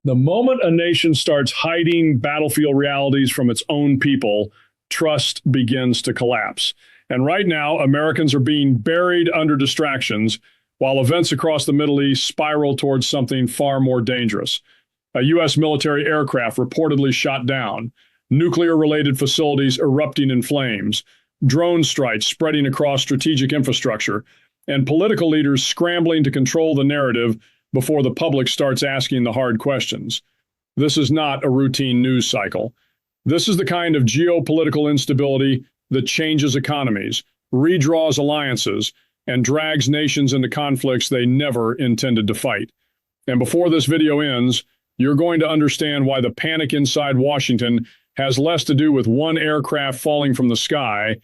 The moment a nation starts hiding battlefield realities from its own people, trust begins to collapse. And right now, Americans are being buried under distractions while events across the Middle East spiral towards something far more dangerous. A U.S. military aircraft reportedly shot down, nuclear-related facilities erupting in flames, drone strikes spreading across strategic infrastructure, and political leaders scrambling to control the narrative before the public starts asking the hard questions. This is not a routine news cycle. This is the kind of geopolitical instability that changes economies, redraws alliances, and drags nations into conflicts they never intended to fight. And before this video ends, you're going to understand why the panic inside Washington has less to do with one aircraft falling from the sky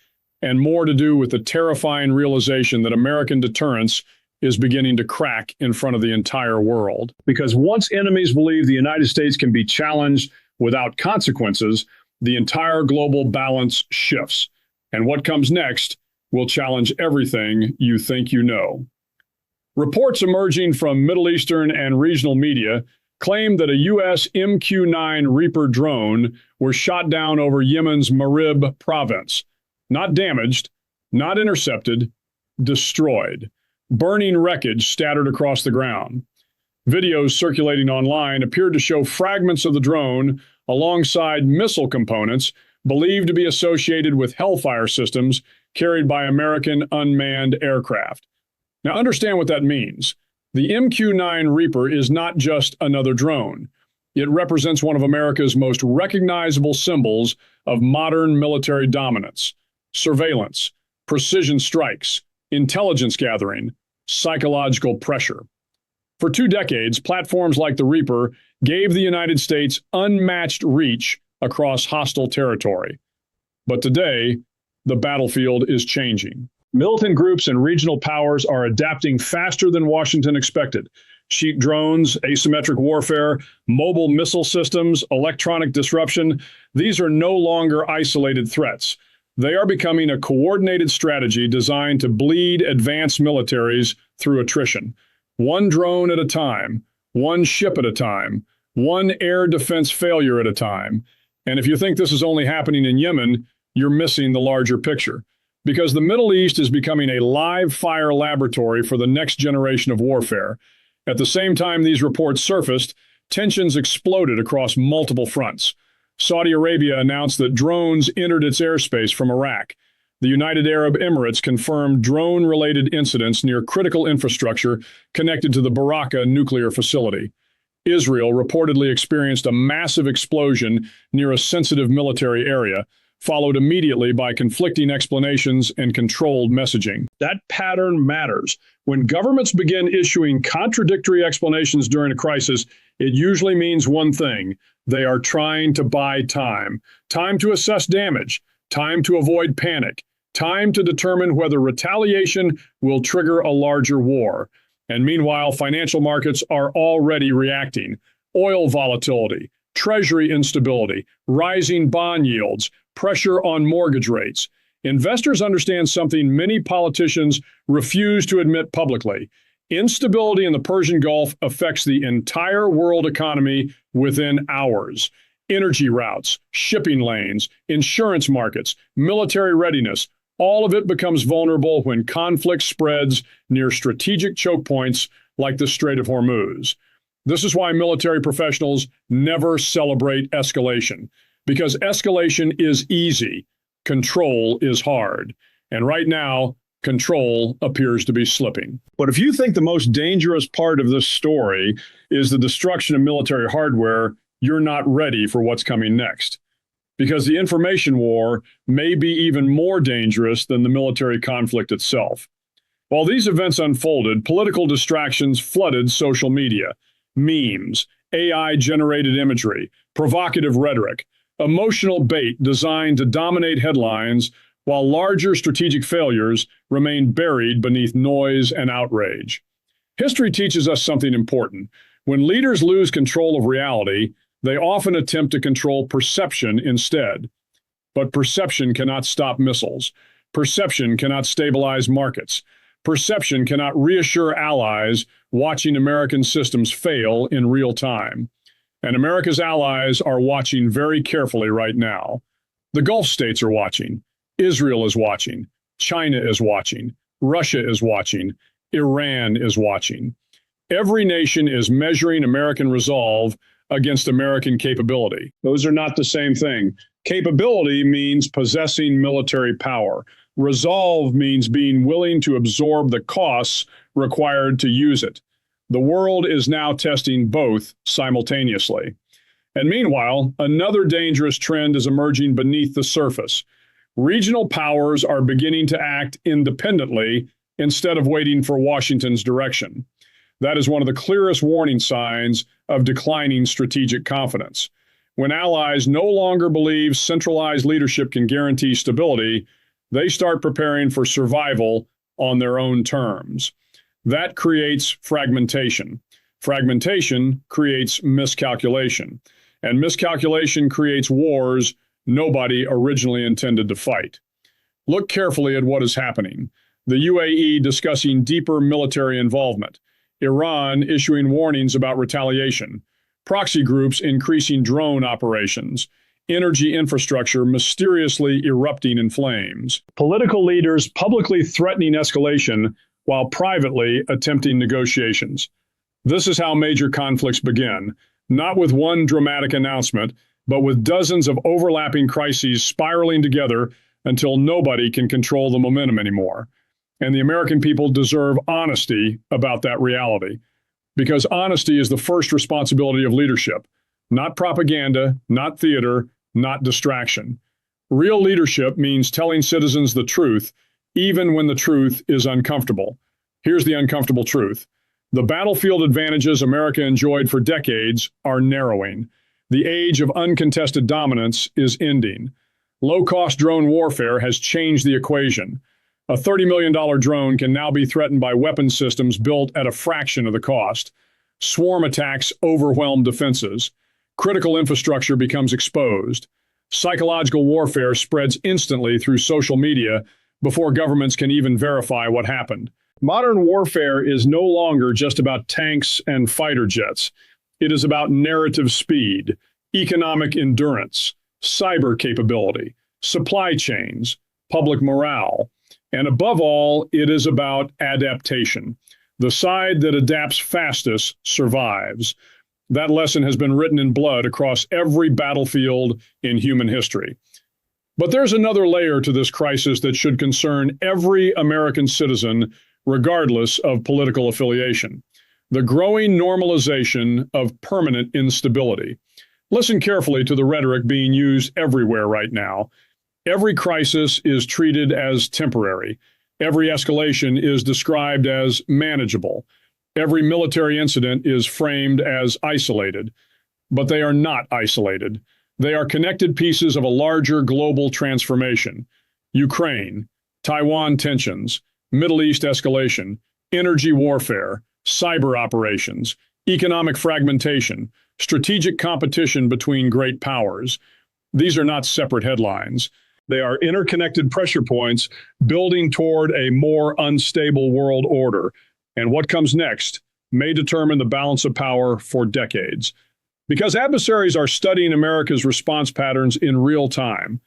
and more to do with the terrifying realization that American deterrence is beginning to crack in front of the entire world. Because once enemies believe the United States can be challenged without consequences, the entire global balance shifts. And what comes next will challenge everything you think you know. Reports emerging from Middle Eastern and regional media claim that a U.S. MQ-9 Reaper drone was shot down over Yemen's Marib province. Not damaged, not intercepted, destroyed. Burning wreckage scattered across the ground. Videos circulating online appeared to show fragments of the drone alongside missile components believed to be associated with Hellfire systems carried by American unmanned aircraft. Now understand what that means. The MQ-9 Reaper is not just another drone. It represents one of America's most recognizable symbols of modern military dominance: surveillance, precision strikes, intelligence gathering, psychological pressure. For 2 decades, platforms like the Reaper gave the United States unmatched reach across hostile territory. But today, the battlefield is changing. Militant groups and regional powers are adapting faster than Washington expected. Cheap drones, asymmetric warfare, mobile missile systems, electronic disruption, these are no longer isolated threats. They are becoming a coordinated strategy designed to bleed advanced militaries through attrition. One drone at a time, one ship at a time, one air defense failure at a time. And if you think this is only happening in Yemen, you're missing the larger picture. Because the Middle East is becoming a live fire laboratory for the next generation of warfare. At the same time these reports surfaced, tensions exploded across multiple fronts. Saudi Arabia announced that drones entered its airspace from Iraq. The United Arab Emirates confirmed drone-related incidents near critical infrastructure connected to the Baraka nuclear facility. Israel reportedly experienced a massive explosion near a sensitive military area, followed immediately by conflicting explanations and controlled messaging. That pattern matters. When governments begin issuing contradictory explanations during a crisis, it usually means one thing: they are trying to buy time. Time to assess damage, time to avoid panic, time to determine whether retaliation will trigger a larger war. And meanwhile, financial markets are already reacting. Oil volatility, treasury instability, rising bond yields, pressure on mortgage rates. Investors understand something many politicians refuse to admit publicly. Instability in the Persian Gulf affects the entire world economy within hours. Energy routes, shipping lanes, insurance markets, military readiness, all of it becomes vulnerable when conflict spreads near strategic choke points like the Strait of Hormuz. This is why military professionals never celebrate escalation. Because escalation is easy, control is hard. And right now, control appears to be slipping. But if you think the most dangerous part of this story is the destruction of military hardware, you're not ready for what's coming next. Because the information war may be even more dangerous than the military conflict itself. While these events unfolded, political distractions flooded social media. Memes, AI-generated imagery, provocative rhetoric, emotional bait designed to dominate headlines, while larger strategic failures remain buried beneath noise and outrage. History teaches us something important. When leaders lose control of reality, they often attempt to control perception instead. But perception cannot stop missiles. Perception cannot stabilize markets. Perception cannot reassure allies watching American systems fail in real time. And America's allies are watching very carefully right now. The Gulf states are watching. Israel is watching. China is watching. Russia is watching. Iran is watching. Every nation is measuring American resolve against American capability. Those are not the same thing. Capability means possessing military power. Resolve means being willing to absorb the costs required to use it. The world is now testing both simultaneously. And meanwhile, another dangerous trend is emerging beneath the surface. Regional powers are beginning to act independently instead of waiting for Washington's direction. That is one of the clearest warning signs of declining strategic confidence. When allies no longer believe centralized leadership can guarantee stability, they start preparing for survival on their own terms. That creates fragmentation. Fragmentation creates miscalculation. And miscalculation creates wars nobody originally intended to fight. Look carefully at what is happening. The UAE discussing deeper military involvement. Iran issuing warnings about retaliation. Proxy groups increasing drone operations. Energy infrastructure mysteriously erupting in flames. Political leaders publicly threatening escalation while privately attempting negotiations. This is how major conflicts begin, not with one dramatic announcement, but with dozens of overlapping crises spiraling together until nobody can control the momentum anymore. And the American people deserve honesty about that reality, because honesty is the first responsibility of leadership, not propaganda, not theater, not distraction. Real leadership means telling citizens the truth, even when the truth is uncomfortable. Here's the uncomfortable truth. The battlefield advantages America enjoyed for decades are narrowing. The age of uncontested dominance is ending. Low-cost drone warfare has changed the equation. A $30 million drone can now be threatened by weapon systems built at a fraction of the cost. Swarm attacks overwhelm defenses. Critical infrastructure becomes exposed. Psychological warfare spreads instantly through social media before governments can even verify what happened. Modern warfare is no longer just about tanks and fighter jets. It is about narrative speed, economic endurance, cyber capability, supply chains, public morale, and above all, it is about adaptation. The side that adapts fastest survives. That lesson has been written in blood across every battlefield in human history. But there's another layer to this crisis that should concern every American citizen, regardless of political affiliation: the growing normalization of permanent instability. Listen carefully to the rhetoric being used everywhere right now. Every crisis is treated as temporary. Every escalation is described as manageable. Every military incident is framed as isolated. But they are not isolated. They are connected pieces of a larger global transformation. Ukraine, Taiwan tensions, Middle East escalation, energy warfare, cyber operations, economic fragmentation, strategic competition between great powers. These are not separate headlines. They are interconnected pressure points building toward a more unstable world order. And what comes next may determine the balance of power for decades. Because adversaries are studying America's response patterns in real time.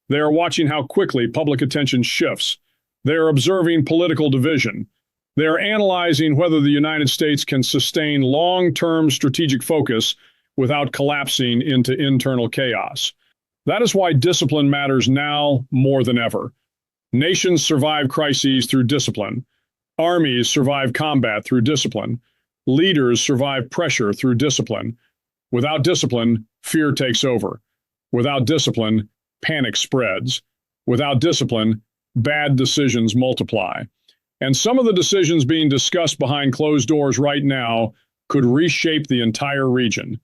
They are watching how quickly public attention shifts. They are observing political division. They are analyzing whether the United States can sustain long-term strategic focus without collapsing into internal chaos. That is why discipline matters now more than ever. Nations survive crises through discipline. Armies survive combat through discipline. Leaders survive pressure through discipline. Without discipline, fear takes over. Without discipline, panic spreads. Without discipline, bad decisions multiply. And some of the decisions being discussed behind closed doors right now could reshape the entire region.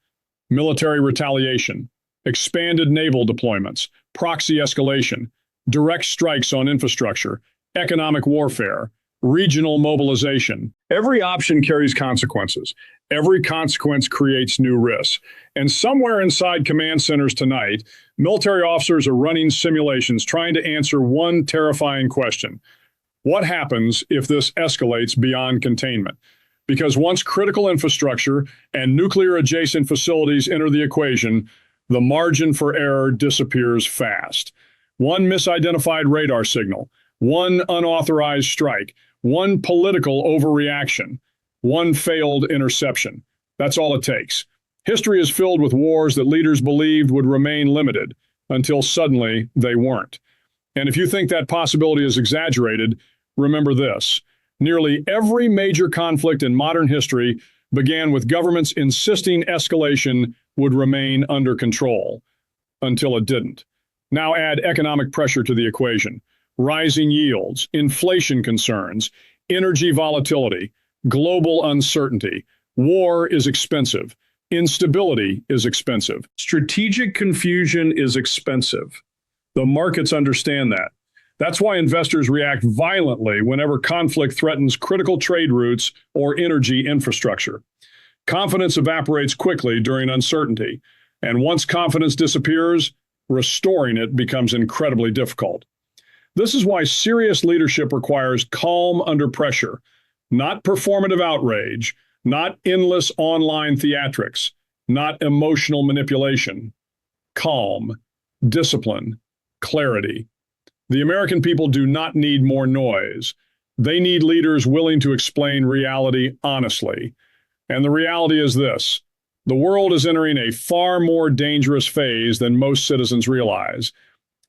Military retaliation, expanded naval deployments, proxy escalation, direct strikes on infrastructure, economic warfare, regional mobilization. Every option carries consequences. Every consequence creates new risks. And somewhere inside command centers tonight, military officers are running simulations trying to answer one terrifying question. What happens if this escalates beyond containment? Because once critical infrastructure and nuclear-adjacent facilities enter the equation, the margin for error disappears fast. One misidentified radar signal, one unauthorized strike, one political overreaction, one failed interception. That's all it takes. History is filled with wars that leaders believed would remain limited until suddenly they weren't. And if you think that possibility is exaggerated, remember this. Nearly every major conflict in modern history began with governments insisting escalation would remain under control, until it didn't. Now add economic pressure to the equation. Rising yields, inflation concerns, energy volatility, global uncertainty. War is expensive. Instability is expensive. Strategic confusion is expensive. The markets understand that. That's why investors react violently whenever conflict threatens critical trade routes or energy infrastructure. Confidence evaporates quickly during uncertainty, and once confidence disappears, restoring it becomes incredibly difficult. This is why serious leadership requires calm under pressure, not performative outrage, not endless online theatrics, not emotional manipulation. Calm, discipline, clarity. The American people do not need more noise. They need leaders willing to explain reality honestly. And the reality is this: the world is entering a far more dangerous phase than most citizens realize.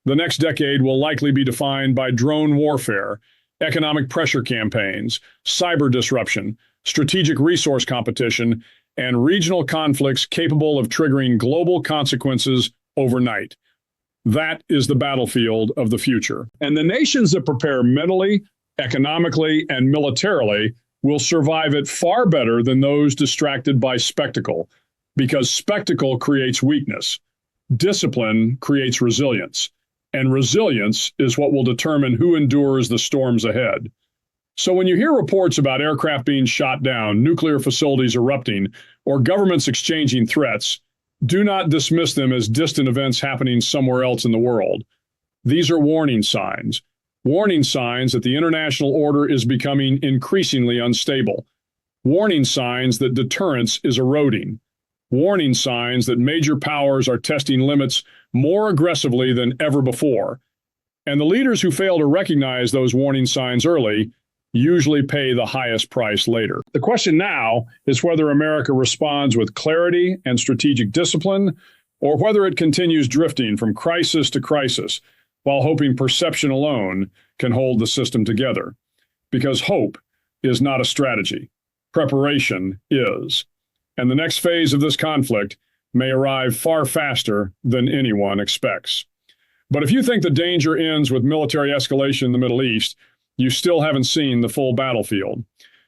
The next decade will likely be defined by drone warfare, economic pressure campaigns, cyber disruption, strategic resource competition, and regional conflicts capable of triggering global consequences overnight. That is the battlefield of the future. And the nations that prepare mentally, economically, and militarily will survive it far better than those distracted by spectacle, because spectacle creates weakness. Discipline creates resilience, and resilience is what will determine who endures the storms ahead. So when you hear reports about aircraft being shot down, nuclear facilities erupting, or governments exchanging threats, do not dismiss them as distant events happening somewhere else in the world. These are warning signs that the international order is becoming increasingly unstable, warning signs that deterrence is eroding, warning signs that major powers are testing limits more aggressively than ever before. And the leaders who fail to recognize those warning signs early usually pay the highest price later. The question now is whether America responds with clarity and strategic discipline, or whether it continues drifting from crisis to crisis while hoping perception alone can hold the system together. Because hope is not a strategy. Preparation is. And the next phase of this conflict may arrive far faster than anyone expects. But if you think the danger ends with military escalation in the Middle East, you still haven't seen the full battlefield.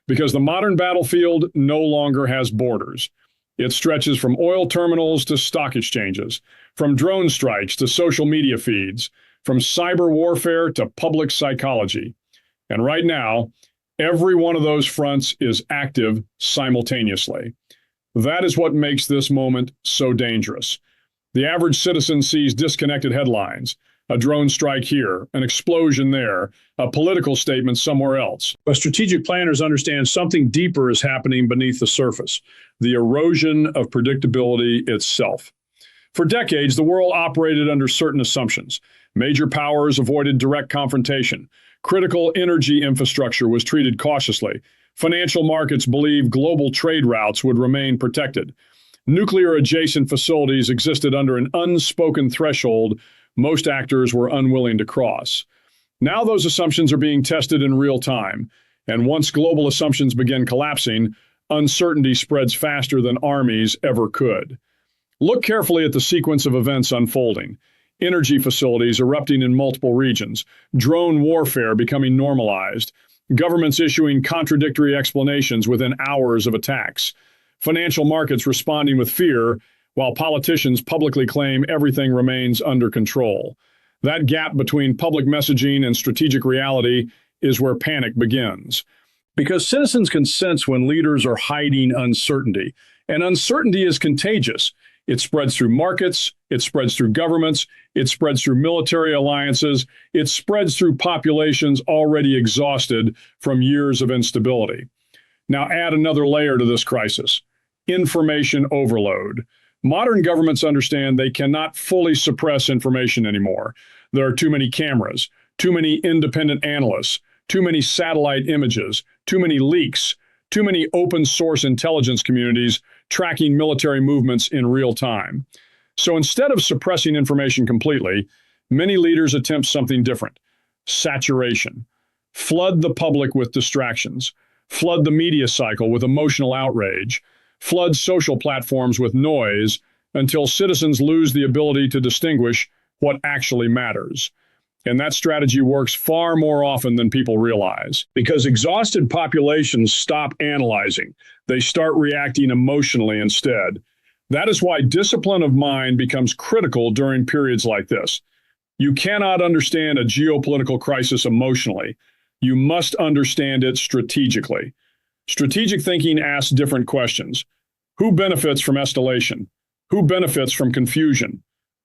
Because the modern battlefield no longer has borders. It stretches from oil terminals to stock exchanges, from drone strikes to social media feeds, from cyber warfare to public psychology. And right now, every one of those fronts is active simultaneously. That is what makes this moment so dangerous. The average citizen sees disconnected headlines, a drone strike here, an explosion there, a political statement somewhere else. But strategic planners understand something deeper is happening beneath the surface, the erosion of predictability itself. For decades, the world operated under certain assumptions. Major powers avoided direct confrontation. Critical energy infrastructure was treated cautiously. Financial markets believed global trade routes would remain protected. Nuclear-adjacent facilities existed under an unspoken threshold most actors were unwilling to cross. Now those assumptions are being tested in real time, and once global assumptions begin collapsing, uncertainty spreads faster than armies ever could. Look carefully at the sequence of events unfolding. Energy facilities erupting in multiple regions, drone warfare becoming normalized, governments issuing contradictory explanations within hours of attacks, financial markets responding with fear, while politicians publicly claim everything remains under control. That gap between public messaging and strategic reality is where panic begins. Because citizens can sense when leaders are hiding uncertainty, and uncertainty is contagious. It spreads through markets, it spreads through governments, it spreads through military alliances, it spreads through populations already exhausted from years of instability. Now add another layer to this crisis: information overload. Modern governments understand they cannot fully suppress information anymore. There are too many cameras, too many independent analysts, too many satellite images, too many leaks, too many open source intelligence communities tracking military movements in real time. So instead of suppressing information completely, many leaders attempt something different: saturation. Flood the public with distractions. Flood the media cycle with emotional outrage. Flood social platforms with noise until citizens lose the ability to distinguish what actually matters. And that strategy works far more often than people realize, because exhausted populations stop analyzing. They start reacting emotionally instead. That is why discipline of mind becomes critical during periods like this. You cannot understand a geopolitical crisis emotionally. You must understand it strategically. Strategic thinking asks different questions. Who benefits from escalation? Who benefits from confusion?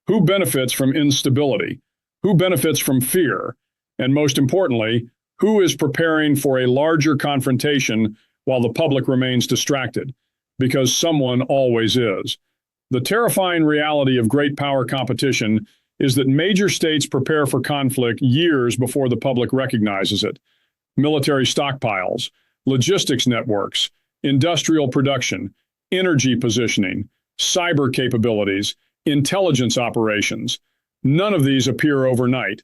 Who benefits from instability? Who benefits from fear? And most importantly, who is preparing for a larger confrontation while the public remains distracted? Because someone always is. The terrifying reality of great power competition is that major states prepare for conflict years before the public recognizes it. Military stockpiles, logistics networks, industrial production, energy positioning, cyber capabilities, intelligence operations. None of these appear overnight.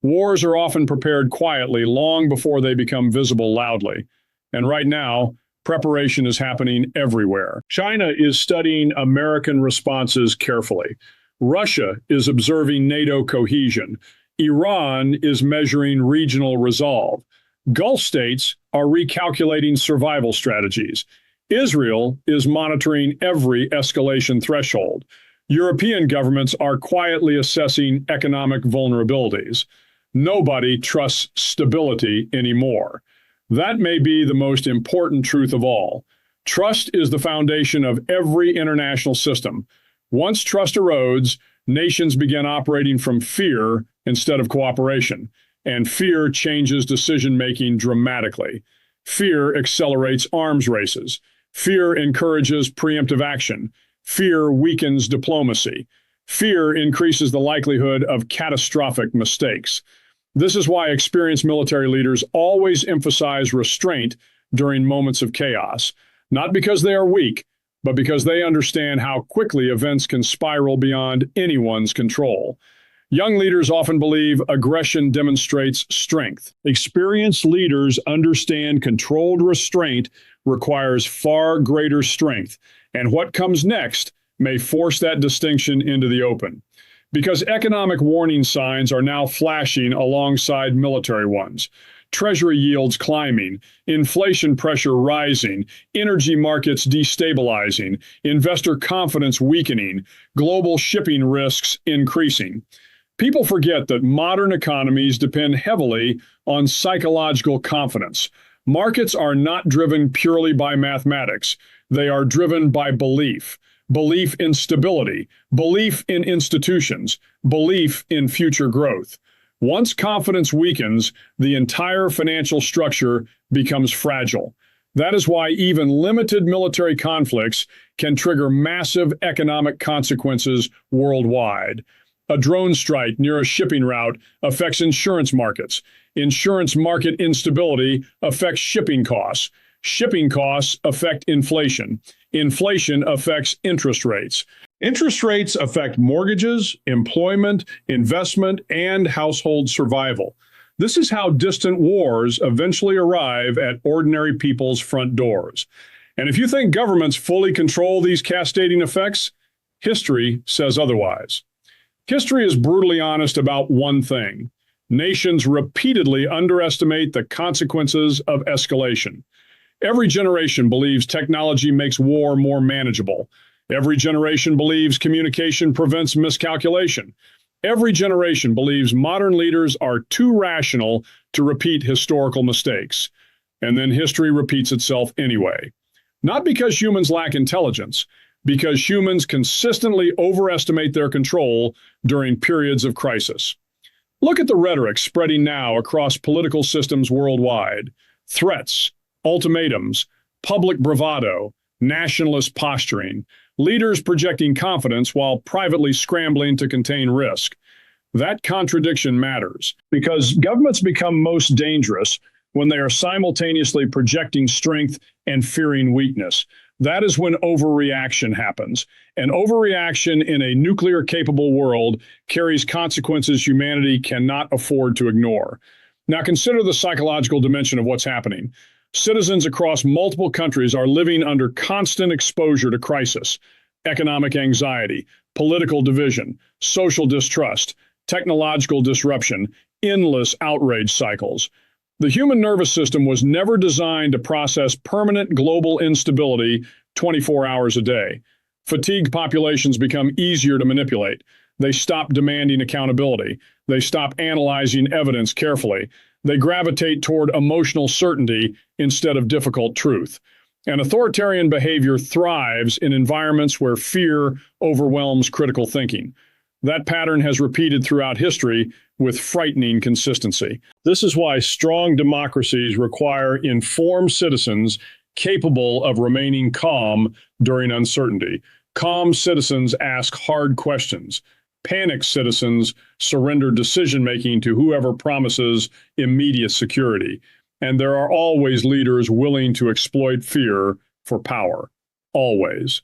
Wars are often prepared quietly long before they become visible loudly. And right now, preparation is happening everywhere. China is studying American responses carefully. Russia is observing NATO cohesion. Iran is measuring regional resolve. Gulf states are recalculating survival strategies. Israel is monitoring every escalation threshold. European governments are quietly assessing economic vulnerabilities. Nobody trusts stability anymore. That may be the most important truth of all. Trust is the foundation of every international system. Once trust erodes, nations begin operating from fear instead of cooperation, and fear changes decision-making dramatically. Fear accelerates arms races. Fear encourages preemptive action. Fear weakens diplomacy. Fear increases the likelihood of catastrophic mistakes. This is why experienced military leaders always emphasize restraint during moments of chaos, not because they are weak, but because they understand how quickly events can spiral beyond anyone's control. Young leaders often believe aggression demonstrates strength. Experienced leaders understand controlled restraint requires far greater strength, and what comes next may force that distinction into the open. Because economic warning signs are now flashing alongside military ones. Treasury yields climbing, inflation pressure rising, energy markets destabilizing, investor confidence weakening, global shipping risks increasing. People forget that modern economies depend heavily on psychological confidence. Markets are not driven purely by mathematics. They are driven by belief. Belief in stability, belief in institutions, belief in future growth. Once confidence weakens, the entire financial structure becomes fragile. That is why even limited military conflicts can trigger massive economic consequences worldwide. A drone strike near a shipping route affects insurance markets. Insurance market instability affects shipping costs. Shipping costs affect inflation. Inflation affects interest rates. Interest rates affect mortgages, employment, investment, and household survival. This is how distant wars eventually arrive at ordinary people's front doors. And if you think governments fully control these cascading effects, history says otherwise. History is brutally honest about one thing. Nations repeatedly underestimate the consequences of escalation. Every generation believes technology makes war more manageable. Every generation believes communication prevents miscalculation. Every generation believes modern leaders are too rational to repeat historical mistakes. And then history repeats itself anyway. Not because humans lack intelligence, because humans consistently overestimate their control during periods of crisis. Look at the rhetoric spreading now across political systems worldwide. Threats, ultimatums, public bravado, nationalist posturing, leaders projecting confidence while privately scrambling to contain risk. That contradiction matters because governments become most dangerous when they are simultaneously projecting strength and fearing weakness. That is when overreaction happens. And overreaction in a nuclear-capable world carries consequences humanity cannot afford to ignore. Now consider the psychological dimension of what's happening. Citizens across multiple countries are living under constant exposure to crisis, economic anxiety, political division, social distrust, technological disruption, endless outrage cycles. The human nervous system was never designed to process permanent global instability 24 hours a day. Fatigued populations become easier to manipulate. They stop demanding accountability. They stop analyzing evidence carefully. They gravitate toward emotional certainty instead of difficult truth. And authoritarian behavior thrives in environments where fear overwhelms critical thinking. That pattern has repeated throughout history with frightening consistency. This is why strong democracies require informed citizens capable of remaining calm during uncertainty. Calm citizens ask hard questions. Panicked citizens surrender decision-making to whoever promises immediate security. And there are always leaders willing to exploit fear for power. Always.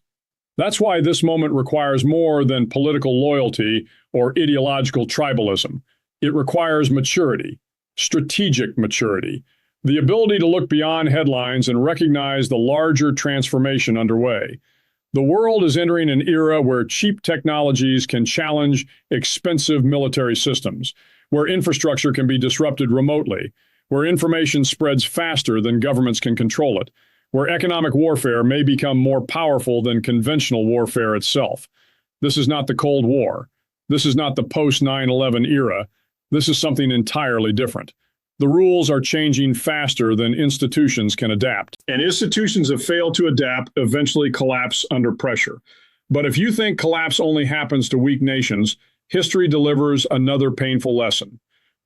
That's why this moment requires more than political loyalty or ideological tribalism. It requires maturity, strategic maturity, the ability to look beyond headlines and recognize the larger transformation underway. The world is entering an era where cheap technologies can challenge expensive military systems, where infrastructure can be disrupted remotely, where information spreads faster than governments can control it, where economic warfare may become more powerful than conventional warfare itself. This is not the Cold War. This is not the post-9/11 era. This is something entirely different. The rules are changing faster than institutions can adapt. And institutions that fail to adapt eventually collapse under pressure. But if you think collapse only happens to weak nations, history delivers another painful lesson.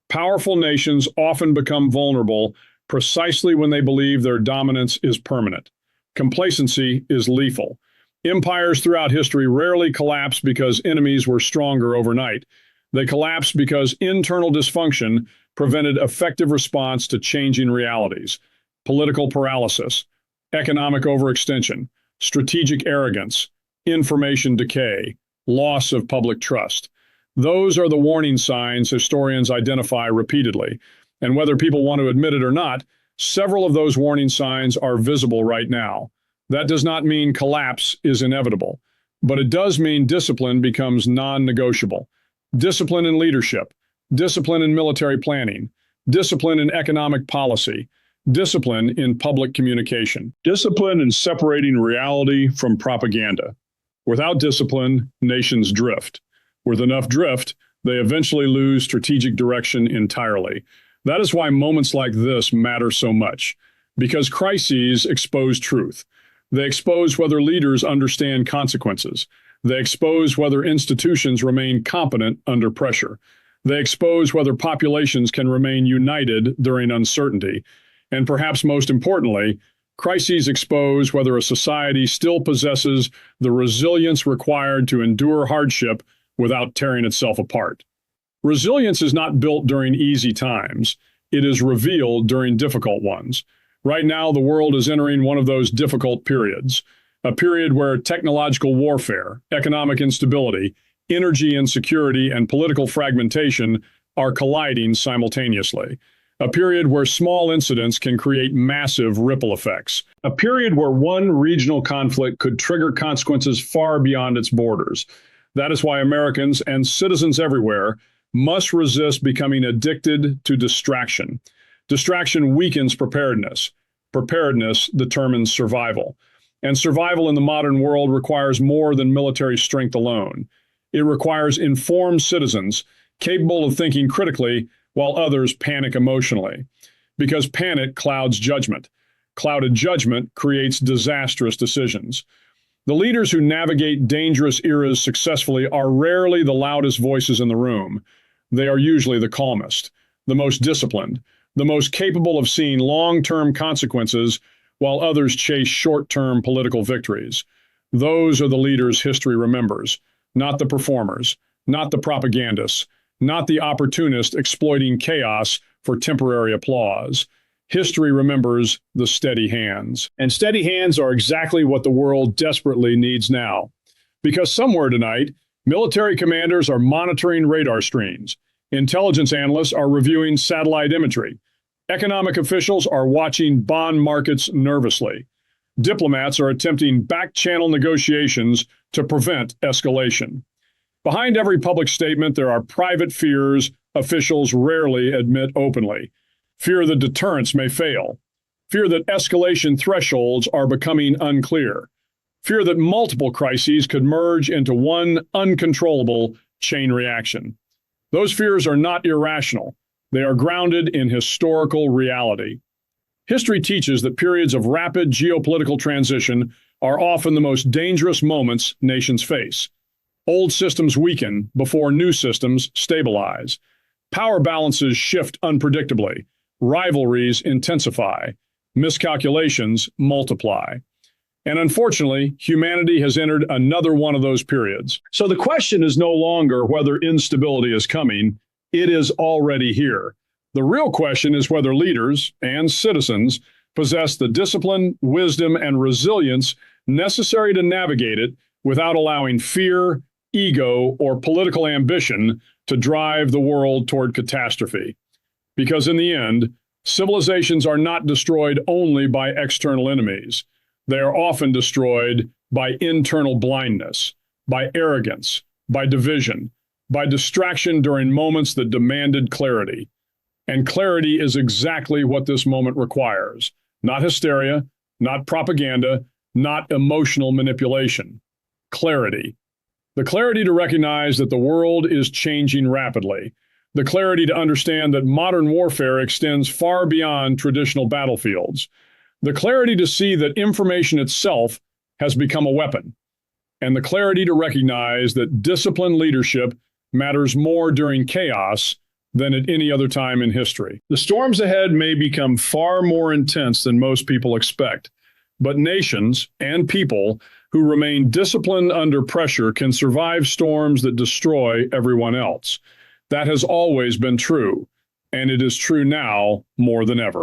Powerful nations often become vulnerable precisely when they believe their dominance is permanent. Complacency is lethal. Empires throughout history rarely collapse because enemies were stronger overnight. They collapsed because internal dysfunction prevented effective response to changing realities. Political paralysis, economic overextension, strategic arrogance, information decay, loss of public trust. Those are the warning signs historians identify repeatedly. And whether people want to admit it or not, several of those warning signs are visible right now. That does not mean collapse is inevitable, but it does mean discipline becomes non-negotiable. Discipline in leadership, discipline in military planning, discipline in economic policy, discipline in public communication, discipline in separating reality from propaganda. Without discipline, nations drift. With enough drift, they eventually lose strategic direction entirely. That is why moments like this matter so much, because crises expose truth. They expose whether leaders understand consequences. They expose whether institutions remain competent under pressure. They expose whether populations can remain united during uncertainty. And perhaps most importantly, crises expose whether a society still possesses the resilience required to endure hardship without tearing itself apart. Resilience is not built during easy times. It is revealed during difficult ones. Right now, the world is entering one of those difficult periods, a period where technological warfare, economic instability, energy insecurity, and political fragmentation are colliding simultaneously. A period where small incidents can create massive ripple effects. A period where one regional conflict could trigger consequences far beyond its borders. That is why Americans and citizens everywhere must resist becoming addicted to distraction. Distraction weakens preparedness. Preparedness determines survival. And survival in the modern world requires more than military strength alone. It requires informed citizens capable of thinking critically while others panic emotionally. Because panic clouds judgment. Clouded judgment creates disastrous decisions. The leaders who navigate dangerous eras successfully are rarely the loudest voices in the room. They are usually the calmest, the most disciplined, the most capable of seeing long-term consequences while others chase short-term political victories. Those are the leaders history remembers, not the performers, not the propagandists, not the opportunists exploiting chaos for temporary applause. History remembers the steady hands. And steady hands are exactly what the world desperately needs now. Because somewhere tonight, military commanders are monitoring radar streams. Intelligence analysts are reviewing satellite imagery. Economic officials are watching bond markets nervously. Diplomats are attempting back-channel negotiations to prevent escalation. Behind every public statement, there are private fears officials rarely admit openly. Fear that deterrence may fail. Fear that escalation thresholds are becoming unclear. Fear that multiple crises could merge into one uncontrollable chain reaction. Those fears are not irrational. They are grounded in historical reality. History teaches that periods of rapid geopolitical transition are often the most dangerous moments nations face. Old systems weaken before new systems stabilize. Power balances shift unpredictably. Rivalries intensify. Miscalculations multiply. And unfortunately, humanity has entered another one of those periods. So the question is no longer whether instability is coming. It is already here. The real question is whether leaders and citizens possess the discipline, wisdom, and resilience necessary to navigate it without allowing fear, ego, or political ambition to drive the world toward catastrophe. Because in the end, civilizations are not destroyed only by external enemies. They are often destroyed by internal blindness, by arrogance, by division, by distraction during moments that demanded clarity. And clarity is exactly what this moment requires. Not hysteria, not propaganda, not emotional manipulation. Clarity. The clarity to recognize that the world is changing rapidly. The clarity to understand that modern warfare extends far beyond traditional battlefields. The clarity to see that information itself has become a weapon. And the clarity to recognize that disciplined leadership matters more during chaos than at any other time in history. The storms ahead may become far more intense than most people expect, but nations and people who remain disciplined under pressure can survive storms that destroy everyone else. That has always been true, and it is true now more than ever.